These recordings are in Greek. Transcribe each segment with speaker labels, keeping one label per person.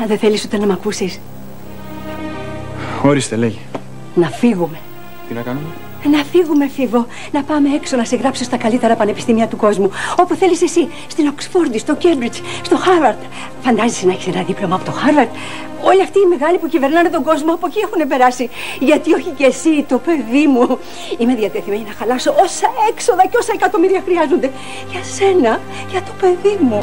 Speaker 1: δεν θέλεις ούτε να μ' ακούσεις?
Speaker 2: Ορίστε, λέγει.
Speaker 1: Να φύγουμε.
Speaker 2: Τι να κάνουμε?
Speaker 1: Να φύγουμε, Φίβο. Να πάμε έξω να σε γράψω στα καλύτερα πανεπιστήμια του κόσμου. Όπου θέλεις εσύ. Στην Οξφόρδη, στο Κέμπριτζ, στο Χάρβαρντ. Φαντάζεσαι να έχεις ένα δίπλωμα από το Χάρβαρντ? Όλοι αυτοί οι μεγάλοι που κυβερνάνε τον κόσμο από εκεί έχουν περάσει. Γιατί όχι και εσύ, το παιδί μου? Είμαι διατεθειμένη να χαλάσω όσα έξοδα και όσα εκατομμύρια χρειάζονται. Για σένα, για το παιδί μου.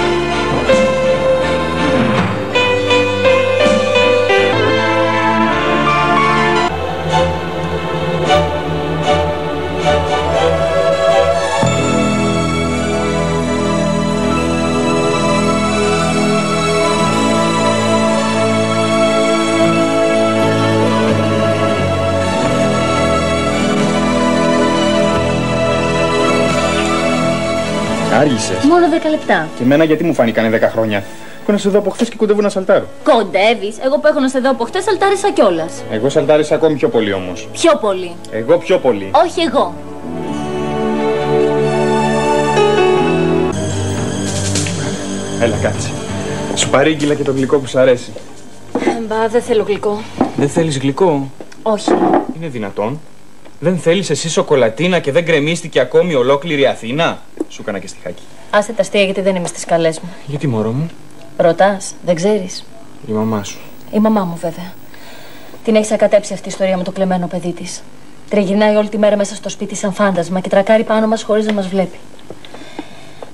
Speaker 2: Άργησες.
Speaker 3: Μόνο 10 λεπτά.
Speaker 2: Και εμένα γιατί μου φάνηκαν 10 χρόνια? Έχω να σε δω από χθες και κοντεύω να σαλτάρω.
Speaker 3: Κοντεύεις? Εγώ που έχω να σε δω από χτες σαλτάρισα κιόλας.
Speaker 2: Εγώ σαλτάρισα ακόμη πιο πολύ όμως.
Speaker 3: Πιο πολύ.
Speaker 2: Εγώ πιο πολύ.
Speaker 3: Όχι εγώ.
Speaker 2: Έλα, κάτσε. Σου παρήγγειλα και το γλυκό που σ' αρέσει.
Speaker 3: Μπα, δεν θέλω γλυκό.
Speaker 2: Δεν θέλεις γλυκό?
Speaker 3: Όχι.
Speaker 2: Είναι δυνατόν? Δεν θέλεις εσύ σοκολατίνα και δεν γκρεμίστηκε ακόμη ολόκληρη Αθήνα? Σου έκανα και στιχάκι.
Speaker 3: Άσε τα αστεία γιατί δεν είμαι στις καλές μου.
Speaker 2: Γιατί, μωρό μου?
Speaker 3: Ρωτάς, δεν ξέρεις?
Speaker 2: Η μαμά σου.
Speaker 3: Η μαμά μου, βέβαια. Την έχει ακατέψει αυτή η ιστορία με το κλεμμένο παιδί της. Τριγυρνάει όλη τη μέρα μέσα στο σπίτι σαν φάντασμα και τρακάρει πάνω μας χωρίς να μας βλέπει.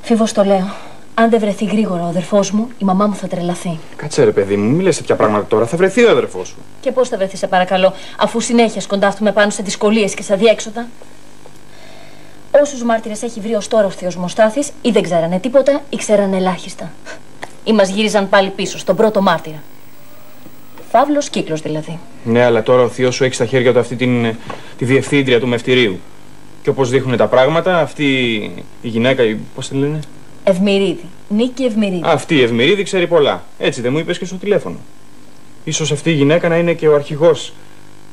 Speaker 3: Φίβος, το λέω. Αν δεν βρεθεί γρήγορα ο αδερφός μου, η μαμά μου θα τρελαθεί.
Speaker 2: Κάτσε ρε παιδί μου, μη λες τέτοια πράγματα τώρα. Θα βρεθεί ο αδερφός σου.
Speaker 3: Και πώς θα βρεθεί, σε παρακαλώ, αφού συνέχεια σκοντάφτουμε πάνω σε δυσκολίες και σε αδιέξοδα? Όσους μάρτυρες έχει βρει ως τώρα ο θείος Μοστάθης, ή δεν ξέρανε τίποτα ή ξέρανε ελάχιστα. Ή μας γύριζαν πάλι πίσω, στον πρώτο μάρτυρα. Φαύλος κύκλος δηλαδή.
Speaker 2: Ναι, αλλά τώρα ο θείος σου έχει στα χέρια του αυτή τη διευθύντρια του μευτηρίου. Και όπως δείχνουν τα πράγματα, αυτή η γυναίκα, πώς τη λένε?
Speaker 3: Ευμυρίδη. Νίκη Ευμυρίδη.
Speaker 2: Αυτή η Ευμυρίδη ξέρει πολλά. Έτσι δεν μου είπες και στο τηλέφωνο? Ίσως αυτή η γυναίκα να είναι και ο αρχηγός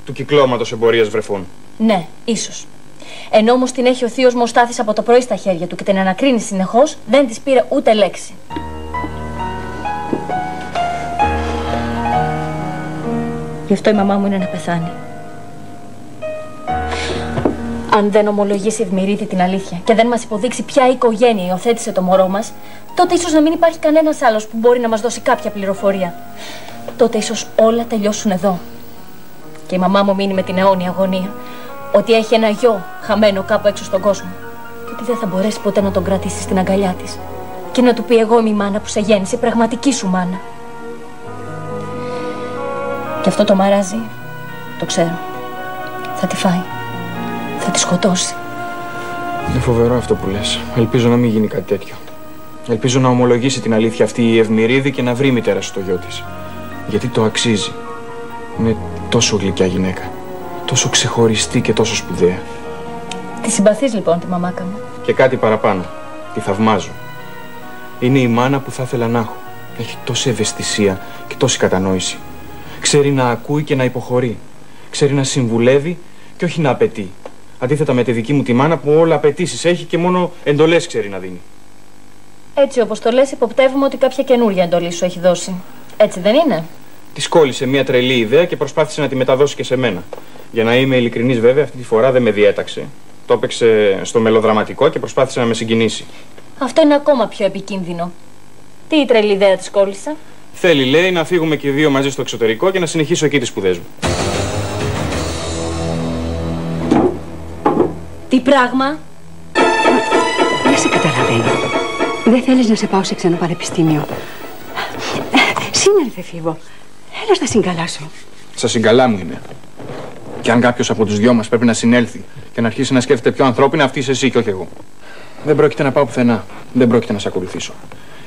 Speaker 2: του κυκλώματος εμπορίας βρεφών.
Speaker 3: Ναι, ίσως. Ενώ όμως την έχει ο θείος Μοστάθης από το πρωί στα χέρια του και την ανακρίνει συνεχώς, δεν της πήρε ούτε λέξη. Γι' αυτό η μαμά μου είναι να πεθάνει. Αν δεν ομολογήσει η Ευμυρίδη την αλήθεια και δεν μας υποδείξει ποια οικογένεια υιοθέτησε το μωρό μας, τότε ίσως να μην υπάρχει κανένας άλλος που μπορεί να μας δώσει κάποια πληροφορία. Τότε ίσως όλα τελειώσουν εδώ. Και η μαμά μου μείνει με την αιώνια αγωνία ότι έχει ένα γιο χαμένο κάπου έξω στον κόσμο και ότι δεν θα μπορέσει ποτέ να τον κρατήσει στην αγκαλιά της και να του πει: εγώ είμαι η μάνα που σε γέννησε, η πραγματική σου μάνα. Και αυτό το μαράζι, το ξέρω, θα τη φάει. Θα τη σκοτώσει.
Speaker 2: Είναι φοβερό αυτό που λες. Ελπίζω να μην γίνει κάτι τέτοιο. Ελπίζω να ομολογήσει την αλήθεια αυτή η Ευμυρίδη και να βρει μητέρα στο γιο της. Γιατί το αξίζει. Είναι τόσο γλυκιά γυναίκα. Τόσο ξεχωριστή και τόσο σπουδαία.
Speaker 3: Τη συμπαθείς λοιπόν τη μαμάκα μου?
Speaker 2: Και κάτι παραπάνω. Τη θαυμάζω. Είναι η μάνα που θα ήθελα να έχω. Έχει τόση ευαισθησία και τόση κατανόηση. Ξέρει να ακούει και να υποχωρεί. Ξέρει να συμβουλεύει και όχι να απαιτεί. Αντίθετα με τη δική μου τη μάνα που όλα απαιτήσεις έχει και μόνο εντολές ξέρει να δίνει.
Speaker 3: Έτσι όπως το λες, υποπτεύουμε ότι κάποια καινούρια εντολή σου έχει δώσει. Έτσι δεν είναι?
Speaker 2: Της κόλλησε μια τρελή ιδέα και προσπάθησε να τη μεταδώσει και σε μένα. Για να είμαι ειλικρινής, βέβαια, αυτή τη φορά δεν με διέταξε. Το έπαιξε στο μελοδραματικό και προσπάθησε να με συγκινήσει.
Speaker 3: Αυτό είναι ακόμα πιο επικίνδυνο. Τι η τρελή ιδέα της κόλλησε?
Speaker 2: Θέλει, λέει, να φύγουμε και δύο μαζί στο εξωτερικό και να συνεχίσω εκεί τις σπουδές μου.
Speaker 3: Τι πράγμα?
Speaker 1: Δεν σε καταλαβαίνω. Δεν θέλεις να σε πάω σε ξένο πανεπιστήμιο? Σύνελθε, Φίβο. Έλα στα συγκαλά σου.
Speaker 2: Στα συγκαλά μου είμαι. Και αν κάποιος από τους δυο μας πρέπει να συνέλθει και να αρχίσει να σκέφτεται πιο ανθρώπινα, αυτή είσαι εσύ και όχι εγώ. Δεν πρόκειται να πάω πουθενά. Δεν πρόκειται να σε ακολουθήσω.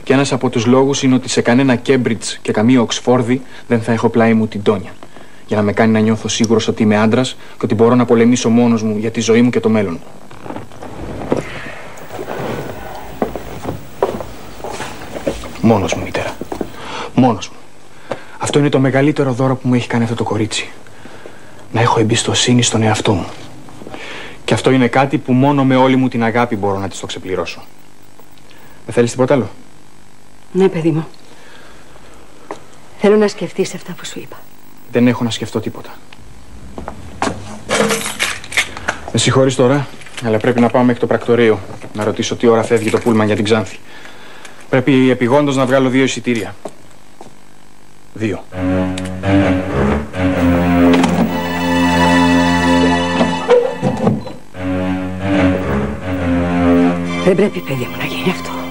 Speaker 2: Και ένας από τους λόγους είναι ότι σε κανένα Κέμπριτζ και καμία Οξφόρδη δεν θα έχω πλάι μου την Τόνια. Για να με κάνει να νιώθω σίγουρος ότι είμαι άντρας και ότι μπορώ να πολεμήσω μόνος μου για τη ζωή μου και το μέλλον μου. Μόνος μου, μητέρα. Μόνος μου. Αυτό είναι το μεγαλύτερο δώρο που μου έχει κάνει αυτό το κορίτσι. Να έχω εμπιστοσύνη στον εαυτό μου. Και αυτό είναι κάτι που μόνο με όλη μου την αγάπη μπορώ να της το ξεπληρώσω. Δεν θέλεις τίποτα άλλο?
Speaker 1: Ναι, παιδί μου. Θέλω να σκεφτείς αυτά που σου είπα.
Speaker 2: Δεν έχω να σκεφτώ τίποτα. Με συγχωρείς τώρα, αλλά πρέπει να πάω μέχρι το πρακτορείο. Να ρωτήσω τι ώρα φεύγει το πούλμαν για την Ξάνθη. Πρέπει επειγόντως να βγάλω 2 εισιτήρια. 2.
Speaker 1: Δεν πρέπει, παιδί μου, να γίνει αυτό.